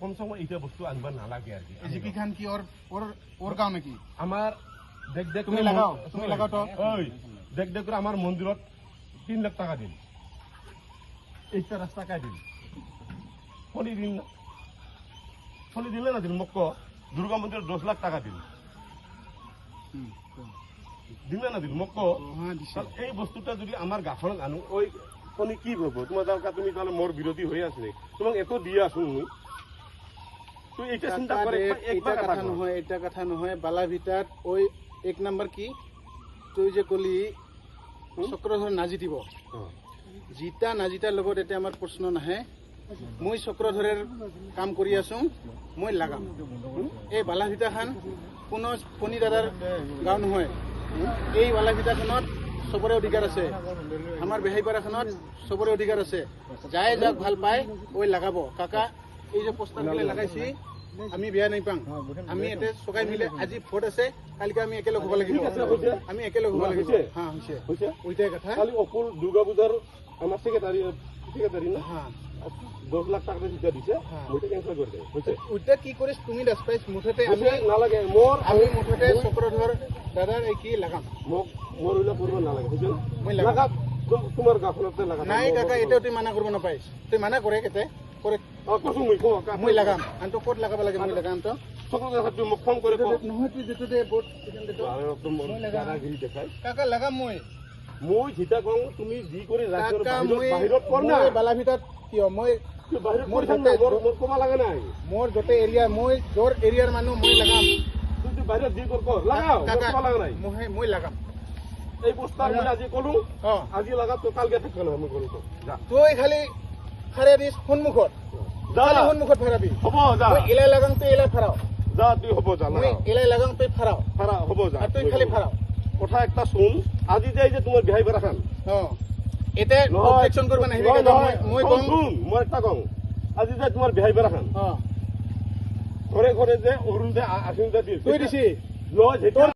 কমসে কম এইটা বস্তু আনবা নালাগে আর কি জিপি খান কি ওর গাঁও নাকি আমার দেখ দেখ তুমি লাগাও তো ওই দেখ দেখ করে আমার মন্দিৰত 3 লাখ টাকা দিল এইটা রাস্তা কাই দিল ফলি দিল না ফলি দিলে না দিল মোক দুর্গা মন্দিৰত 10 লাখ টাকা দিল দিলে না দিল মোক এই বস্তুটা যদি আমার গাফলত আনো ওই কোনি কি হব তোমার দাও তুমি তাহলে মোর বিরোধী হয়ে আসলে তোমাক এত দিয়ে আসুন তুই এটা চিন্তা করে এটা কথা নহয় বালাভিটাত ওই 1 নাম্বার কি তুই যে কলি চক্ৰধৰ নাজিতিব জিতা নাজিতাৰ লগত এটা আমাৰ প্ৰশ্ন নাহে মই চক্ৰধৰৰ কাম কৰি আছো মই লাগাম এই বালাভিটা খান কোনো ফণি দাদাৰ গাঁও নহয় এই বালাভিটাখনত সবৰে অধিকাৰ আছে আমাৰ বেহাইপাৰাখনত সবৰে অধিকাৰ আছে যায় যাক ভাল পায় ওই লাগাব কাকা এই যে পোস্টার গুলো লাগাইছি আমি বেয়া নাই পাং আমি এতে সকাই মিলে আজি ভোট আছে কালিকে আমি একেলগ হব লাগিব আমি একেলগ হব লাগিব হ্যাঁ হইছে ওইটাই কথা খালি অকুল দুর্গা পূজার আমার সেক্রেটারি না হ্যাঁ 10 লাখ টাকা দিছে ওইটা ক্যান্সেল করে দে হইছে ওইটা কি করিস তুমি রেসপেক্ট মুঠতে আমি না লাগে মোর আমি মুঠতে চক্ৰধৰ দাদাৰ এই কি লাগাম মোর হইলা করব না লাগে হইছে মই লাগাম তোমার গাফলতে লাগা নাই কাকা এটা তুই মানা করব না পাইছ তুই মানা করে কেতে করে কসম মই লাগাম আনটো কোট লাগাব লাগে মই লাগাম তো চক্ৰধৰ হাত মোক ফোন করে নহয় তুই যেটো দে বোট সেখানে তো একদম দাদাগিরি দেখাই কাকা লাগাম মই যেটা কং তুমি যি করে ৰাজ্যৰ বাহিৰত কৰ না মই বালাভিটাত কিয় মই মোৰ কমা লাগে নাই মোৰ যতে এৰিয়া মই জোৰ এৰিয়াৰ মানুহ মই লাগাম তুই বাহিৰত যি কৰ লাগাও কমা লাগে নাই মই লাগাম এই পোস্টার মই আজি কলু আজি লাগা তো কালকে থাকল আমি কলু যা তুই খালি ফারে দিস সন্মুখত যা সন্মুখত ফারাবি হ'ব যা মই এলাই লাগাম তুই এলাই ফারাও যা তুই হ'ব যা মই এলাই লাগাম তুই ফারাও হ'ব যা আর তুই খালি ফারাও কথা একটা শুন আজি যাই যে তোমার বিহাই বেড়া খান এতে অবজেকশন করবে না মই কম শুন মই একটা কম আজি যে তোমার বিহাই বেড়া খান ঘরে ঘরে যে অরুণ যে আশীর্বাদ দিয়ে তুই দিছি লয় যেটা